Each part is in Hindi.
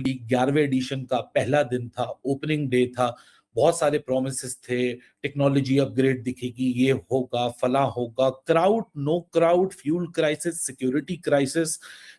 लीग 11वें एडिशन का पहला दिन था, ओपनिंग डे था। बहुत सारे प्रोमिसेस थे, टेक्नोलॉजी अपग्रेड दिखेगी, ये होगा, फला होगा, crowd, know crowd, fuel crisis, security crisis,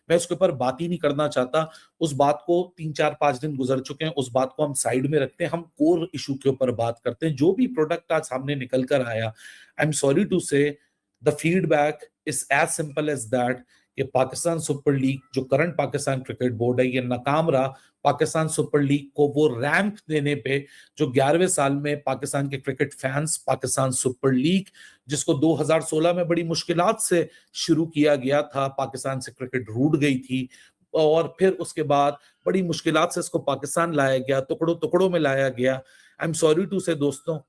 मैं उसके ऊपर बात ही नहीं करना चाहता। उस बात को 3 4 5 दिन गुजर चुके हैं, उस बात को हम साइड में रखते हैं, हम कोर इशू के ऊपर बात करते हैं। जो भी प्रोडक्ट आज सामने निकल कर आया, I am sorry to say, the feedback is as simple as that कि पाकिस्तान सुपर लीग, जो करंट पाकिस्तान क्रिकेट बोर्ड है, ये नाकाम रहा पाकिस्तान सुपर लीग को वो रैंप देने पे जो 11वें साल में पाकिस्तान के cricket fans, Pakistan super league जिसको 2016 में बड़ी मुश्किलात से शुरू किया गया था, पाकिस्तान से क्रिकेट रूठ गई थी, और फिर उसके बाद बड़ी मुश्किलात से इसको पाकिस्तान लाया गया, टुकड़ों टुकड़ों में लाया गया। आई एम सॉरी टू से दोस्तों,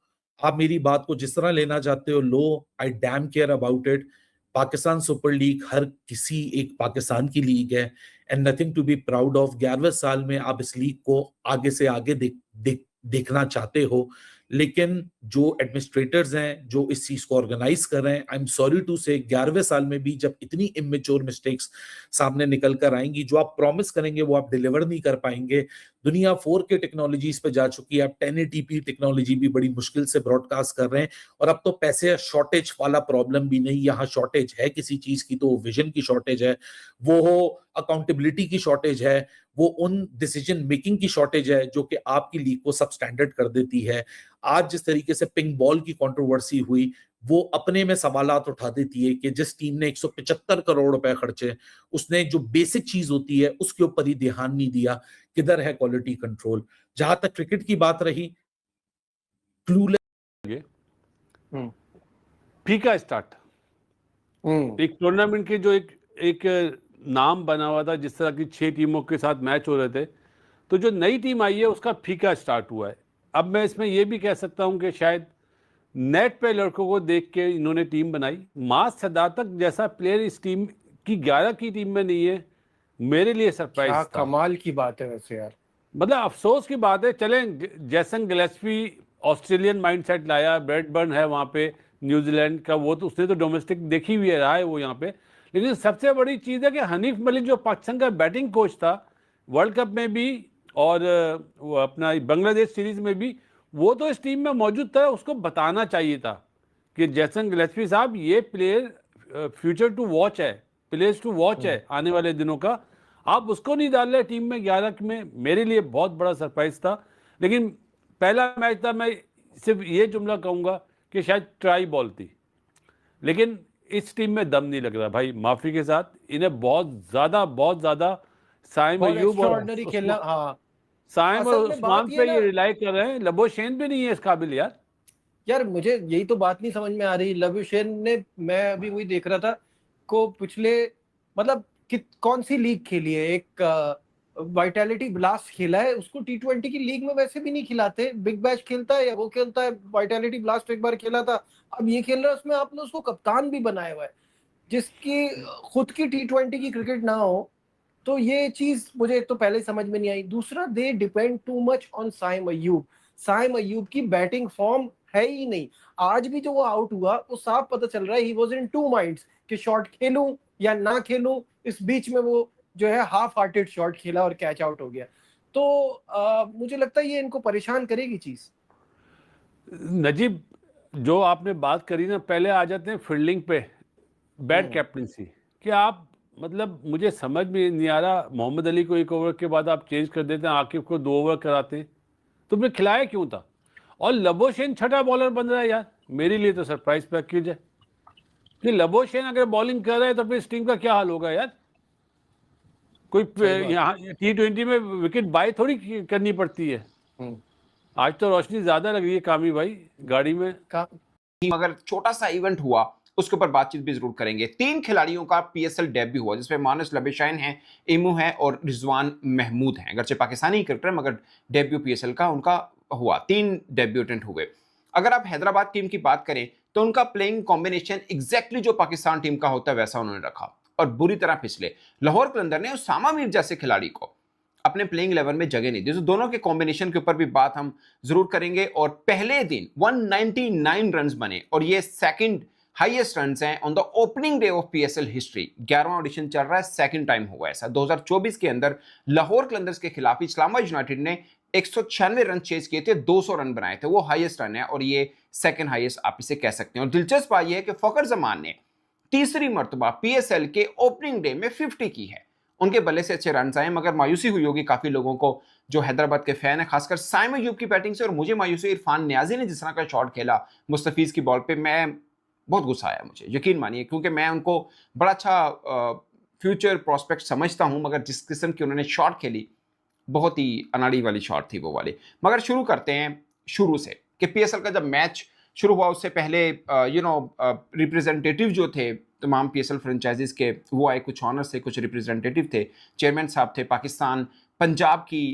आप मेरी बात को जिस तरह लेना चाहते हो लो, I damn care about it. Pakistan super league हर किसी एक पाकिस्तान की लीग है and nothing to be proud of. 11वें साल में आप इस लीग को आगे से आगे देखना चाहते हो, लेकिन जो एडमिनिस्ट्रेटर्स हैं, जो इस चीज को ऑर्गेनाइज कर रहे हैं, आई एम सॉरी टू से 11वें साल में भी जब इतनी इमेच्योर मिस्टेक्स सामने निकल कर आएंगी, जो आप प्रॉमिस करेंगे वो आप डिलीवर नहीं कर पाएंगे। दुनिया 4K टेक्नोलॉजीज पे जा चुकी है, आप 1080p टेक्नोलॉजी भी बड़ी मुश्किल से ब्रॉडकास्ट कर रहे हैं, और अब तो पैसे शॉर्टेज वाला प्रॉब्लम भी नहीं, यहाँ शॉर्टेज है किसी चीज की तो विजन की शॉर्टेज है, वो हो अकाउंटेबिलिटी की शॉर्टेज है, वो उन डिसीजन मेकिंग की शॉर्टेज है जो कि आपकी लीग को सब स्टैंडर्ड कर देती है। आज जिस तरीके से पिंक बॉल की कंट्रोवर्सी हुई, वो अपने में सवालात उठा देती है कि जिस टीम ने 175 करोड़ रुपए खर्चे, उसने जो बेसिक चीज होती है उसके ऊपर ही ध्यान नहीं दिया। किधर है क्वालिटी कंट्रोल? जहां तक क्रिकेट की बात रही, क्लूलेस फीका स्टार्ट, एक टूर्नामेंट के जो एक नाम बना हुआ था, जिस तरह की 6 टीमों के साथ मैच हो रहे थे, तो जो नई टीम आई है उसका फीका स्टार्ट हुआ है। अब मैं इसमें यह भी कह सकता हूं कि शायद नेट पे लड़कों को देख के इन्होंने टीम बनाई। मास सदातक जैसा प्लेयर इस टीम की 11 की टीम में नहीं है, मेरे लिए सरप्राइज था। कमाल की बात है वैसे यार, मतलब अफसोस की बात है। चलें, जैसन गिलेस्पी ऑस्ट्रेलियन माइंडसेट लाया, ब्रैडबर्न है वहाँ पे न्यूजीलैंड का, वो तो उसने तो डोमेस्टिक देखी हुई है, रहा है वो यहाँ पे। लेकिन सबसे बड़ी चीज़ है कि हनीफ मलिक जो पाकिस्तान का बैटिंग कोच था वर्ल्ड कप में भी और वो अपना बांग्लादेश सीरीज में भी, वो तो इस टीम में मौजूद था। उसको बताना चाहिए था कि जैसन गिलेस्पी साहब, ये प्लेयर फ्यूचर टू वॉच है, प्लेयर्स टू वॉच है आने वाले दिनों का। आप उसको नहीं डाल रहे टीम में 11 में, मेरे लिए बहुत बड़ा सरप्राइज था। लेकिन पहला मैच था, मैं सिर्फ ये जुमला कहूँगा कि शायद ट्राई बॉल थी, लेकिन इस टीम में दम नहीं लग रहा भाई, माफी के साथ। इन्हें बहुत ज्यादा साइम अयूब और खेलना, हाँ साइम और उस्मान पे ये रिलाई कर रहे हैं। लबोशेन भी नहीं है इस काबिल यार। यार मुझे यही तो बात नहीं समझ में आ रही। लबोशेन ने, मैं अभी वही देख रहा था, को पिछले मतलब कौन सी लीग खेली है, एक वाइटैलिटी ब्लास्ट खेला है, उसको T20 की लीग में वैसे भी नहीं खिलाते। बिग बैश खेलता है या वो खेलता है, वाइटैलिटी ब्लास्ट एक बार खेला था, अब ये खेल रहा है, उसमें आपने उसको कप्तान भी बनाया हुआ है, जिसकी खुद की T20 की क्रिकेट ना हो। तो ये चीज मुझे एक तो पहले समझ में नहीं आई। दूसरा, they depend too much on Saim Ayub. Saim Ayub की बैटिंग फॉर्म है ही नहीं। आज भी जो वो आउट हुआ, वो साफ पता चल रहा है he was in two minds कि शॉट खेलूं या ना खेलूं। इस बीच में वो जो है हाफ हार्टेड शॉट खेला और कैच आउट हो गया। तो मुझे लगता है ये इनको परेशान करेगी चीज। नजीब, जो आपने बात करी ना, पहले आ जाते हैं फील्डिंग पे, बैड कैप्टनसी। क्या आप, मतलब मुझे समझ में नहीं आ रहा, मोहम्मद अली को 1 ओवर के बाद आप चेंज कर देते हैं, आकिब को 2 ओवर कराते हैं, तुमने खिलाया क्यों था? और लबोशेन छठा बॉलर बन रहा है यार, मेरे लिए तो सरप्राइज पैकेज है कि लबोशेन अगर बॉलिंग कर रहा है तो फिर इस टीम का क्या हाल होगा यार। कोई यहाँ T20 में विकेट बाय थोड़ी करनी पड़ती है। आज तो रोशनी ज्यादा लग रही है कामी भाई गाड़ी में। अगर छोटा सा इवेंट हुआ उसके ऊपर बातचीत भी जरूर करेंगे। 3 खिलाड़ियों का PSL डेब्यू हुआ, जिसमें मानस लबेशाइन है, इमू है और रिजवान महमूद हैं। अगरचे पाकिस्तानी क्रिकेटर, मगर डेब्यू PSL का उनका हुआ। 3 डेब्यूटेंट हुए। अगर आप हैदराबाद टीम की बात करें तो उनका प्लेइंग कॉम्बिनेशन एग्जैक्टली जो पाकिस्तान टीम का होता है वैसा उन्होंने रखा, और बुरी तरह फिसले। लाहौर कलंदर ने उसामा मीर जैसे खिलाड़ी को अपने प्लेइंग 11 में जगह नहीं दी। तो दोनों के कॉम्बिनेशन के ऊपर भी बात हम जरूर करेंगे। और पहले दिन 199 रन्स बने, और ये सेकंड हाईएस्ट रन्स हैं on the opening day of PSL history. 11वां ऑडिशन चल रहा है, सेकंड टाइम हुआ ऐसा। 2024 के अंदर लाहौर कलंदर्स के खिलाफ इस्लामाबाद यूनाइटेड ने 196 रन चेज किए थे, 200 रन बनाए थे, वो हाईएस्ट रन है और ये सेकंड हाईएस्ट आप इसे कह सकते हैं। और दिलचस्प बात यह है कि फखर जमान ने तीसरी मर्तबा पीएसएल के ओपनिंग डे में 50 की है। उनके बल्ले से अच्छे रन आए, मगर मायूसी हुई होगी काफी लोगों को जो हैदराबाद के फैन है, खासकर साइम अयूब की बैटिंग से। और मुझे मायूसी इरफान नियाजी ने जिस तरह का शॉट खेला मुस्तफीज की बॉल पे, मैं बहुत गुस्सा आया मुझे, यकीन मानिए, क्योंकि मैं उनको बड़ा अच्छा फ्यूचर प्रोस्पेक्ट समझता हूं, मगर जिस किस्म की उन्होंने शॉट खेली बहुत ही अनाड़ी वाली शॉट थी वो वाली। मगर शुरू करते हैं शुरू से कि पीएसएल का जब मैच शुरू हुआ उससे पहले रिप्रेजेंटेटिव जो थे तमाम पीएसएल फ्रेंचाइजीज के, वो आए, कुछ ऑनर्स थे, कुछ रिप्रेजेंटेटिव थे, चेयरमैन साहब थे पाकिस्तान। पंजाब की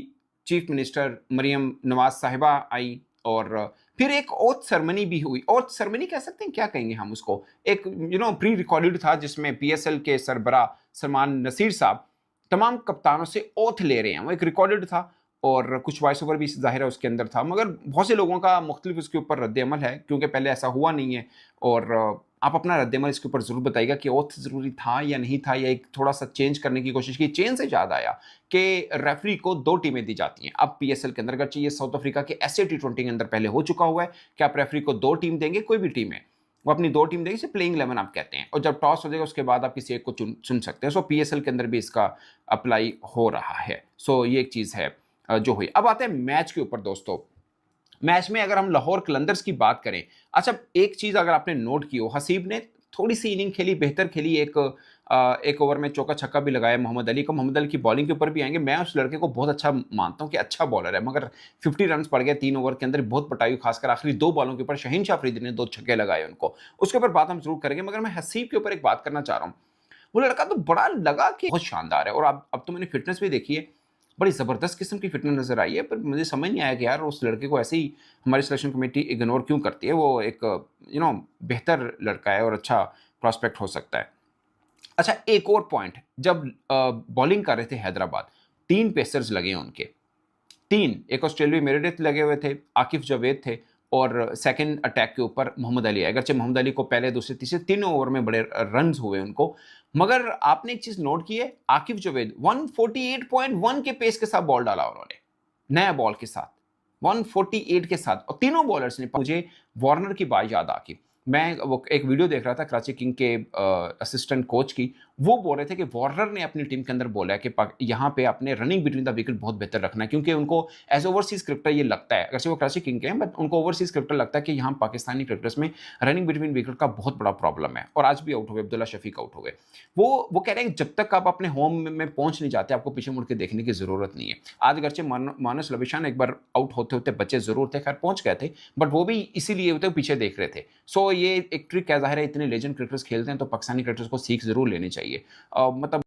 चीफ मिनिस्टर मरियम नवाज साहिबा आई और फिर एक ओथ सेरेमनी भी हुई। ओथ सेरेमनी कह सकते हैं, क्या कहेंगे हम उसको, एक प्री रिकॉर्डेड था जिसमें पीएसएल के सरबरा सलमान नसीर साहब तमाम कप्तानों से ओथ ले रहे हैं। वो एक रिकॉर्डेड था और कुछ वॉइस ओवर भी जाहिर है उसके अंदर था, मगर बहुत से लोगों का मुख्तलिफ उसके ऊपर रद्द-ए-अमल है, क्योंकि पहले ऐसा हुआ नहीं है। और आप अपना रद्द-ए-अमल इसके ऊपर ज़रूर बताइएगा कि ओथ ज़रूरी था या नहीं था, या एक थोड़ा सा चेंज करने की कोशिश की। चेंज से याद आया कि रेफरी को 2 टीमें दी जाती हैं अब पीएसएल के अंदर, अगर चाहिए साउथ अफ्रीका के ऐसे T20 के अंदर पहले हो चुका हुआ है कि आप रेफरी को 2 टीम देंगे, कोई भी टीम है वो अपनी 2 टीम देगी, इसे प्लेइंग 11 आप कहते हैं, और जब टॉस हो जाएगा उसके बाद आप किसी एक को चुन सकते हैं। सो पीएसएल के अंदर भी इसका अप्लाई हो रहा है। सो ये एक चीज़ है जो हुई। अब आते हैं मैच के ऊपर दोस्तों। मैच में अगर हम लाहौर कलंदर्स की बात करें, अच्छा एक चीज़ अगर आपने नोट की हो, हसीब ने थोड़ी सी इनिंग खेली, बेहतर खेली, एक ओवर में चौका छक्का भी लगाया मोहम्मद अली को। मोहम्मद अली की बॉलिंग के ऊपर भी आएंगे, मैं उस लड़के को बहुत अच्छा मानता हूं कि अच्छा बॉलर है, मगर 50 रन पड़ गए 3 ओवर के अंदर, बहुत पटाई, खासकर आखिरी 2 बॉलों के ऊपर शहीन शाह अफरीदी ने 2 छक्के लगाए उनको, उसके ऊपर बात हम जरूर करेंगे। मगर मैं हसीब के ऊपर एक बात करना चाह रहा हूँ, वो लड़का तो बड़ा लगा कि बहुत शानदार है, और अब तो मैंने फिटनेस भी देखी है, बड़ी ज़बरदस्त किस्म की फिटनेस नजर आई है, पर मुझे समझ नहीं आया कि यार उस लड़के को ऐसे ही हमारी सिलेक्शन कमेटी इग्नोर क्यों करती है। वो एक बेहतर लड़का है और अच्छा प्रॉस्पेक्ट हो सकता है। अच्छा एक और पॉइंट, जब बॉलिंग कर रहे थे हैदराबाद, 3 पेसर्स लगे उनके, 3, एक ऑस्ट्रेलियाई मेरेडिथ लगे हुए थे, आकिफ जावेद थे, और सेकंड अटैक के ऊपर मोहम्मद अली। अगरचे मोहम्मद अली को पहले, दूसरे, तीसरे 3 ओवर में बड़े रन्स हुए उनको, मगर आपने एक चीज नोट की है, आकिफ जावेद 148.1 के पेस के साथ बॉल डाला उन्होंने, नया बॉल के साथ 148 के साथ, और तीनों बॉलर्स ने। मुझे वार्नर की बात याद आकी, मैं वो एक वीडियो देख रहा था कराची किंग के असिस्टेंट कोच की, वो बोल रहे थे कि वार्नर ने अपनी टीम के अंदर बोला है कि यहाँ पे अपने रनिंग बिटवीन द विकेट बहुत बेहतर रखना है, क्योंकि उनको एज ओवरसीज क्रिकेटर ये लगता है, अगर वो कराची किंग के हैं, बट उनको ओवरसीज क्रिकेटर लगता है कि यहाँ पाकिस्तानी क्रिकेटर्स में रनिंग बिटवीन विकेट का बहुत बड़ा प्रॉब्लम है। और आज भी आउट हो गए, अब्दुल्ला शफीक आउट हो गए। वो कह रहे हैं कि जब तक आप अपने होम में पहुंच नहीं जाते, आपको पीछे मुड़ के देखने की जरूरत नहीं है। आज अगरचे मानस लबिशान एक बार आउट होते होते बच्चे जरूर थे, खैर पहुंच गए थे, बट वो भी इसीलिए होते पीछे देख रहे थे। सो ये एक ट्रिक है, जाहिर है इतने लेजेंड क्रिकेटर्स खेलते हैं तो पाकिस्तानी क्रिकेटर्स को सीख जरूर लेनी चाहिए। मतलब